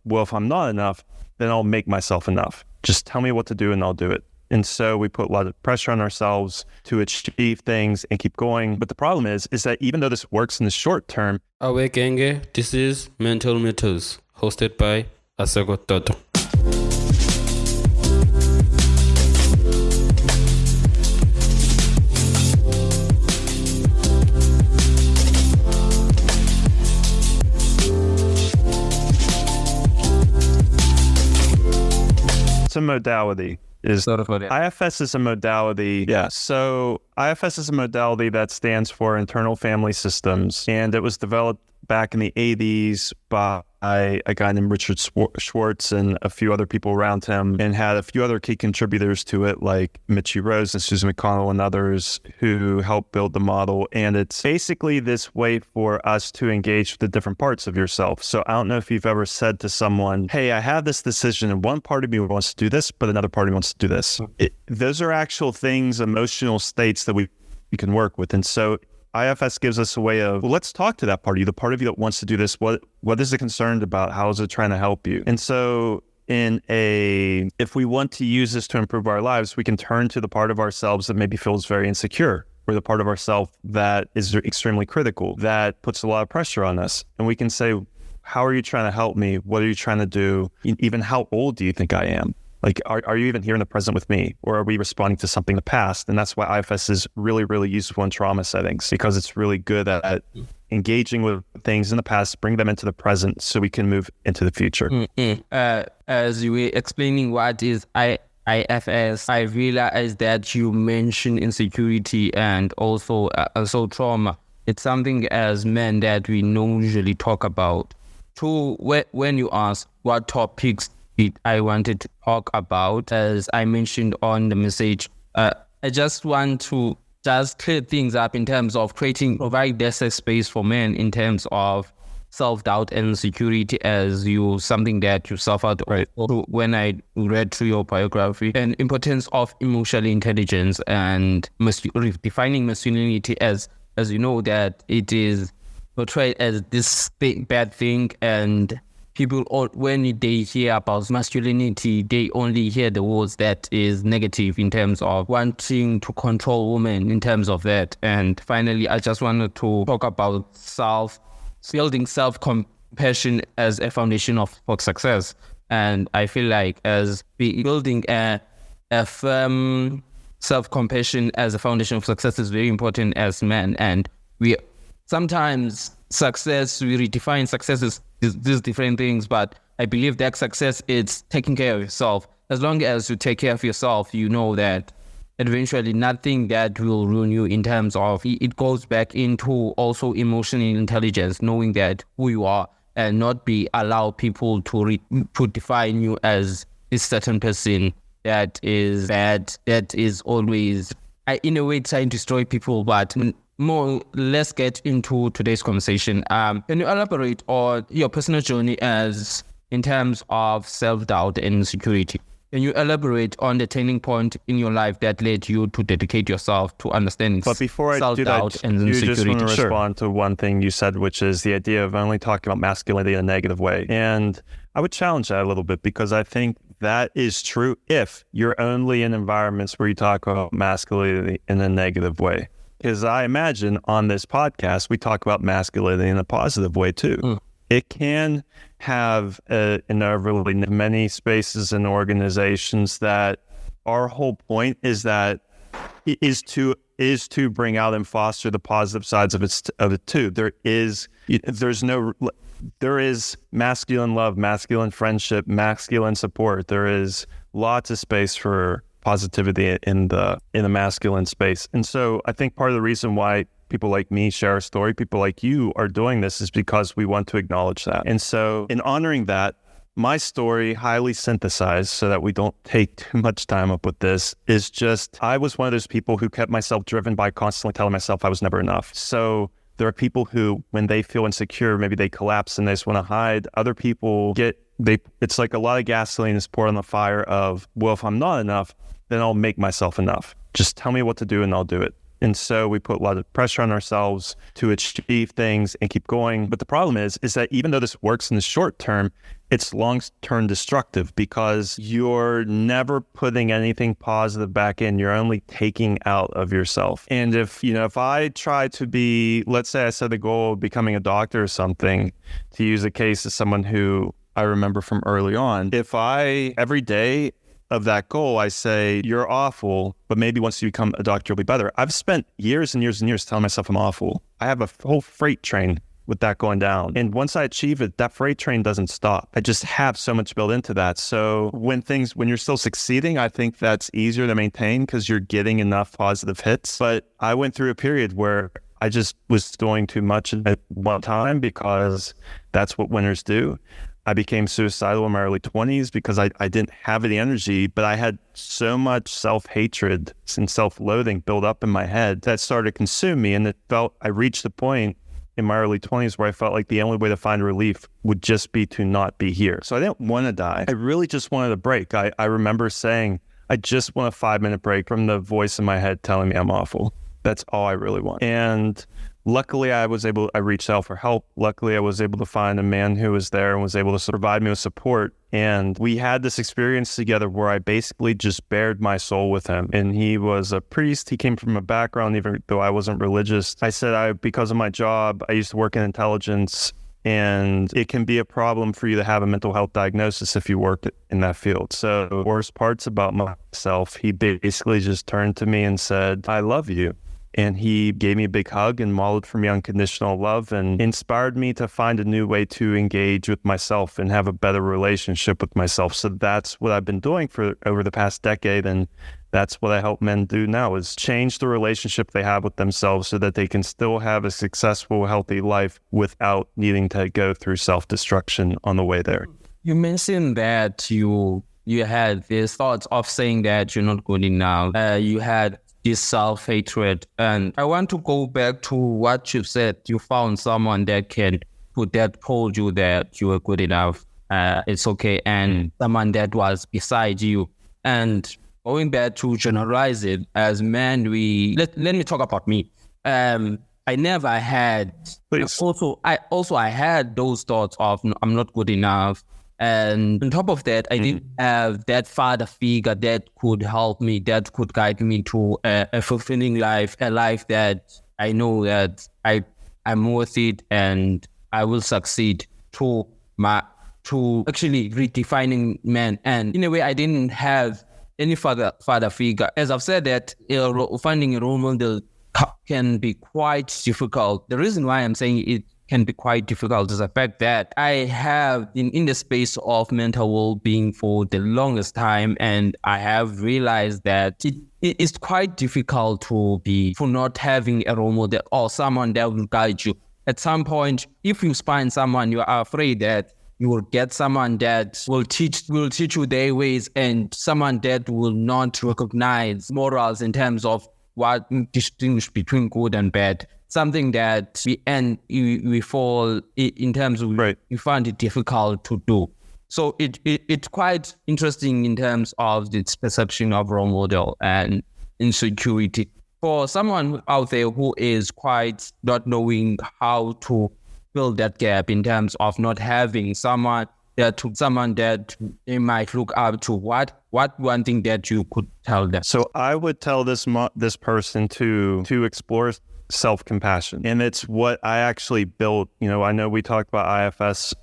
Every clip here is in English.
well, if I'm not enough, then I'll make myself enough. Just tell me what to do and I'll do it. And so we put a lot of pressure on ourselves to achieve things and keep going. But the problem is that even though this works in the short term. Awekenge, this is Mental Mythos, hosted by Asekho. It's a modality. IFS is a modality. Yeah. So IFS is a modality that stands for Internal Family Systems, and it was developed back in the 80s by a guy named Richard Schwartz and a few other people around him, and had a few other key contributors to it like Mitchie Rose and Susan McConnell and others who helped build the model. And it's basically this way for us to engage with the different parts of yourself. So I don't know if you've ever said to someone, hey, I have this decision and one part of me wants to do this, but another part of me wants to do this. Those are actual things, emotional states that we can work with. And so IFS gives us a way of, well, let's talk to that part of you, the part of you that wants to do this. What is it concerned about? How is it trying to help you? And so if we want to use this to improve our lives, we can turn to the part of ourselves that maybe feels very insecure, or the part of ourselves that is extremely critical, that puts a lot of pressure on us. And we can say, how are you trying to help me? What are you trying to do? Even how old do you think I am? Like, are you even here in the present with me? Or are we responding to something in the past? And that's why IFS is really, really useful in trauma settings, because it's really good at engaging with things in the past, bring them into the present so we can move into the future. As you were explaining what is IFS, I realized that you mentioned insecurity and also trauma. It's something as men that we usually talk about. So when you ask what topics I wanted to talk about, as I mentioned on the message, I just want to clear things up in terms of provide this space for men in terms of self-doubt and insecurity as something that you suffered. Right. When I read through your biography, and importance of emotional intelligence and redefining masculinity as you know that it is portrayed as this bad thing, and people, when they hear about masculinity, they only hear the words that is negative in terms of wanting to control women in terms of that. And finally, I just wanted to talk about building self-compassion as a foundation for success. And I feel like as building a firm self-compassion as a foundation of success is very important as men. And we sometimes we redefine success as these different things, but I believe that success is taking care of yourself. As long as you take care of yourself, you know that eventually nothing that will ruin you in terms of, it goes back into also emotional intelligence, knowing that who you are and not allow people to define you as this certain person that is bad, that is always, in a way, trying to destroy people. But let's get into today's conversation. Can you elaborate on your personal journey in terms of self-doubt and insecurity? Can you elaborate on the turning point in your life that led you to dedicate yourself to understanding self-doubt? But before I do that, and you insecurity? just want to respond to one thing you said, which is the idea of only talking about masculinity in a negative way. And I would challenge that a little bit, because I think that is true if you're only in environments where you talk about masculinity in a negative way. Because I imagine on this podcast, we talk about masculinity in a positive way too. It can have inevitably many spaces and organizations that our whole point is to bring out and foster the positive sides of it too. There is masculine love, masculine friendship, masculine support. There is lots of space for positivity in the masculine space. And so I think part of the reason why people like me share a story, people like you are doing this, is because we want to acknowledge that. And so in honoring that, my story, highly synthesized so that we don't take too much time up with this, is just, I was one of those people who kept myself driven by constantly telling myself I was never enough. So there are people who, when they feel insecure, maybe they collapse and they just want to hide. Other people it's like a lot of gasoline is poured on the fire of, well, if I'm not enough, then I'll make myself enough. Just tell me what to do and I'll do it. And so we put a lot of pressure on ourselves to achieve things and keep going. But the problem is that even though this works in the short term, it's long-term destructive because you're never putting anything positive back in. You're only taking out of yourself. And if I try to be, let's say I set the goal of becoming a doctor or something, to use a case of someone who I remember from early on, if I every day of that goal, I say, you're awful, but maybe once you become a doctor, you'll be better. I've spent years and years and years telling myself I'm awful. I have a whole freight train with that going down. And once I achieve it, that freight train doesn't stop. I just have so much built into that. So when you're still succeeding, I think that's easier to maintain because you're getting enough positive hits. But I went through a period where I just was doing too much at one time because that's what winners do. I became suicidal in my early 20s because I didn't have the energy, but I had so much self-hatred and self-loathing built up in my head that started to consume me. And I reached a point in my early 20s where I felt like the only way to find relief would just be to not be here. So I didn't want to die. I really just wanted a break. I remember saying, I just want a 5-minute break from the voice in my head telling me I'm awful. That's all I really want. And luckily, I reached out for help. Luckily, I was able to find a man who was there and was able to provide me with support. And we had this experience together where I basically just bared my soul with him. And he was a priest. He came from a background, even though I wasn't religious. I said, because of my job, I used to work in intelligence, and it can be a problem for you to have a mental health diagnosis if you work in that field. So the worst parts about myself, he basically just turned to me and said, I love you. And he gave me a big hug and modeled for me unconditional love and inspired me to find a new way to engage with myself and have a better relationship with myself. So that's what I've been doing for over the past decade. And that's what I help men do now, is change the relationship they have with themselves so that they can still have a successful, healthy life without needing to go through self-destruction on the way there. You mentioned that you had these thoughts of saying that you're not good enough. You had this self-hatred. And I want to go back to what you said. You found someone that told you that you were good enough. It's okay. And someone that was beside you. And going back to generalize it, as men, let me talk about me. I never had. Please. I had those thoughts of I'm not good enough. And on top of that, I didn't have that father figure that could help me, that could guide me to a fulfilling life, a life that I know that I'm worth it and I will succeed to actually redefining man. And in a way, I didn't have any father figure. As I've said, that finding a role model can be quite difficult. The reason why I'm saying it can be quite difficult is the fact that I have been in the space of mental well-being for the longest time, and I have realized that it is quite difficult for not having a role model or someone that will guide you. At some point, if you find someone, you are afraid that you will get someone that will teach you their ways, and someone that will not recognize morals in terms of what distinguish between good and bad. Something that we fall in terms of, right. We find it difficult to do. So it's quite interesting in terms of this perception of role model and insecurity. For someone out there who is quite not knowing how to fill that gap in terms of not having someone that they might look up to, what one thing that you could tell them? So I would tell this person to explore self-compassion. And it's what I actually built. I know we talked about IFS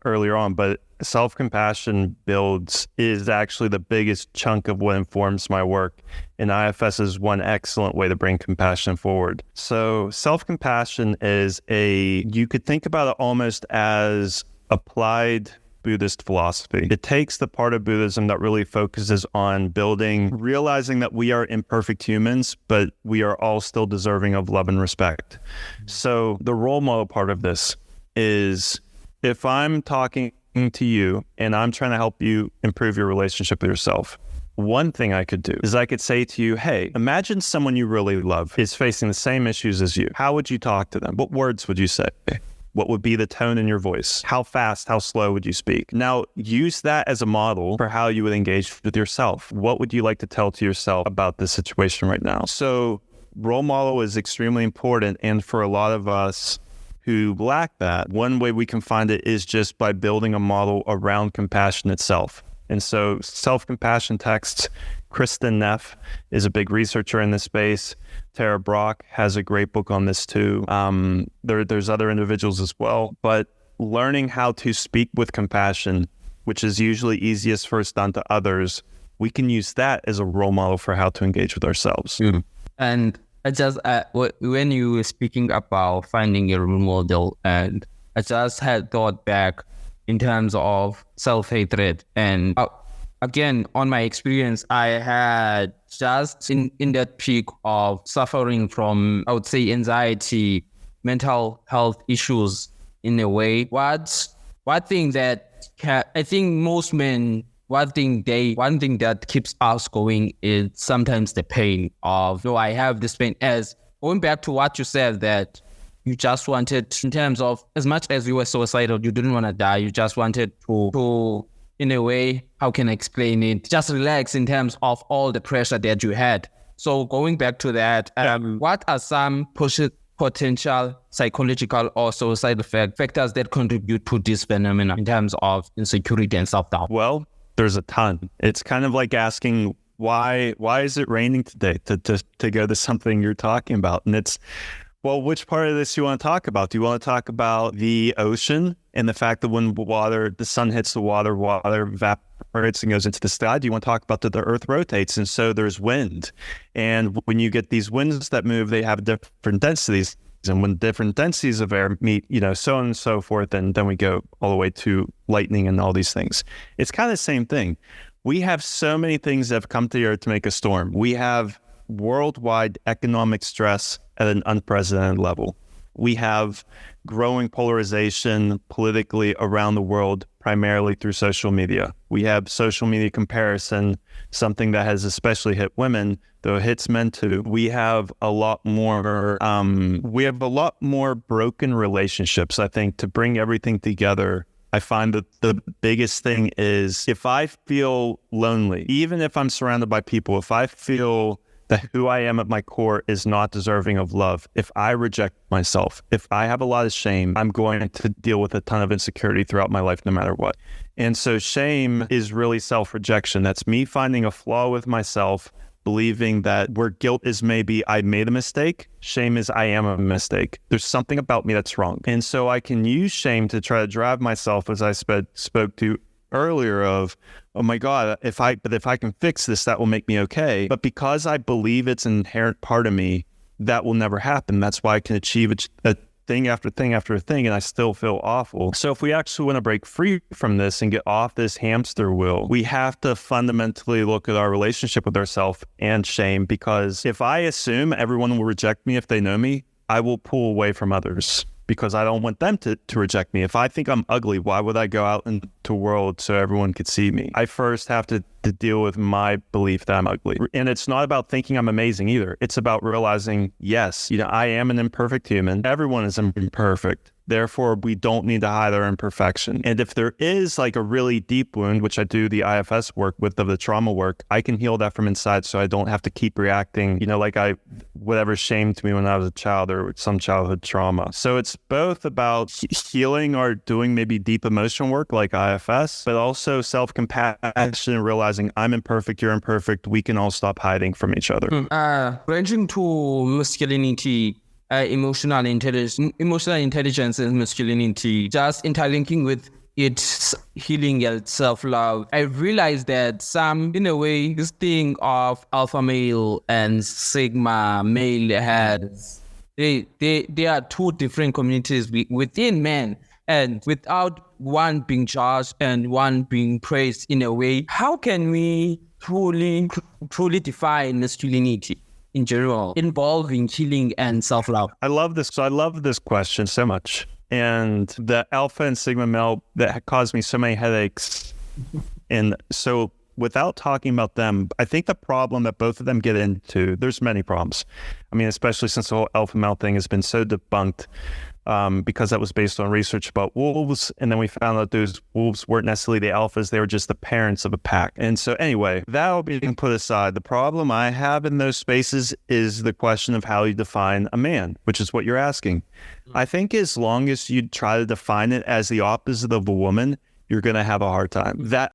earlier on, but self-compassion is actually the biggest chunk of what informs my work. And IFS is one excellent way to bring compassion forward. So self-compassion you could think about it almost as applied Buddhist philosophy. It takes the part of Buddhism that really focuses on realizing that we are imperfect humans, but we are all still deserving of love and respect. So the role model part of this is, if I'm talking to you and I'm trying to help you improve your relationship with yourself, one thing I could do is I could say to you, hey, imagine someone you really love is facing the same issues as you. How would you talk to them? What words would you say? What would be the tone in your voice? How fast, how slow would you speak? Now, use that as a model for how you would engage with yourself. What would you like to tell to yourself about this situation right now? So role model is extremely important. And for a lot of us who lack that, one way we can find it is just by building a model around compassion itself. And so self-compassion texts, Kristen Neff is a big researcher in this space. Tara Brock has a great book on this too. There's other individuals as well, but learning how to speak with compassion, which is usually easiest first done to others, we can use that as a role model for how to engage with ourselves. And I just, when you were speaking about finding a role model, and I just had thought back in terms of self-hatred. And again, on my experience, I had just in that peak of suffering from, I would say, anxiety, mental health issues in a way. One thing that I think most men, one thing that keeps us going is sometimes the pain of, I have this pain. As going back to what you said, that you just wanted, in terms of, as much as you were suicidal, you didn't want to die. You just wanted to, in a way, how can I explain it? Just relax in terms of all the pressure that you had. So going back to that, what are some potential psychological or suicidal factors that contribute to this phenomenon in terms of insecurity and self-doubt? Well, there's a ton. It's kind of like asking, why is it raining today, to go to something you're talking about. And it's, well, which part of this do you want to talk about? Do you want to talk about the ocean and the fact that when the sun hits the water evaporates and goes into the sky? Do you want to talk about that the earth rotates and so there's wind? And when you get these winds that move, they have different densities. And when different densities of air meet, so on and so forth, and then we go all the way to lightning and all these things. It's kind of the same thing. We have so many things that have come to the earth to make a storm. We have worldwide economic stress at an unprecedented level. We have growing polarization politically around the world, primarily through social media. We have social media comparison, something that has especially hit women, though it hits men too. We have a lot more broken relationships. I think to bring everything together, I find that the biggest thing is, if I feel lonely, even if I'm surrounded by people, if I feel that who I am at my core is not deserving of love, if I reject myself, if I have a lot of shame, I'm going to deal with a ton of insecurity throughout my life, no matter what. And so shame is really self-rejection. That's me finding a flaw with myself, believing that where guilt is maybe I made a mistake, shame is I am a mistake. There's something about me that's wrong. And so I can use shame to try to drive myself, as I spoke to earlier, of, oh my God, if I can fix this, that will make me okay. But because I believe it's an inherent part of me, that will never happen. That's why I can achieve a thing after thing after thing, and I still feel awful. So if we actually want to break free from this and get off this hamster wheel, we have to fundamentally look at our relationship with ourselves and shame, because if I assume everyone will reject me if they know me, I will pull away from others, because I don't want them to reject me. If I think I'm ugly, why would I go out into the world so everyone could see me? I first have to deal with my belief that I'm ugly. And it's not about thinking I'm amazing either. It's about realizing, yes, I am an imperfect human. Everyone is imperfect. Therefore, we don't need to hide our imperfection. And if there is like a really deep wound, which I do the IFS work with, of the trauma work, I can heal that from inside, so I don't have to keep reacting, like whatever shamed me when I was a child or some childhood trauma. So it's both about healing or doing maybe deep emotional work like IFS, but also self-compassion and realizing I'm imperfect, you're imperfect. We can all stop hiding from each other. Ranging to masculinity, emotional intelligence and masculinity, just interlinking with its healing and self-love, I realized that in a way, this thing of alpha male and sigma male they are two different communities within men, and without one being judged and one being praised in a way, how can we truly define masculinity in general, involving healing and self-love? I love this. So I love this question so much. And the alpha and sigma male that caused me so many headaches. And so without talking about them, I think the problem that both of them get into, there's many problems. I mean, especially since the whole alpha male thing has been so debunked, because that was based on research about wolves. And then we found out those wolves weren't necessarily the alphas. They were just the parents of a pack. And so anyway, that'll be put aside. The problem I have in those spaces is the question of how you define a man, which is what you're asking. I think as long as you try to define it as the opposite of a woman, you're going to have a hard time. That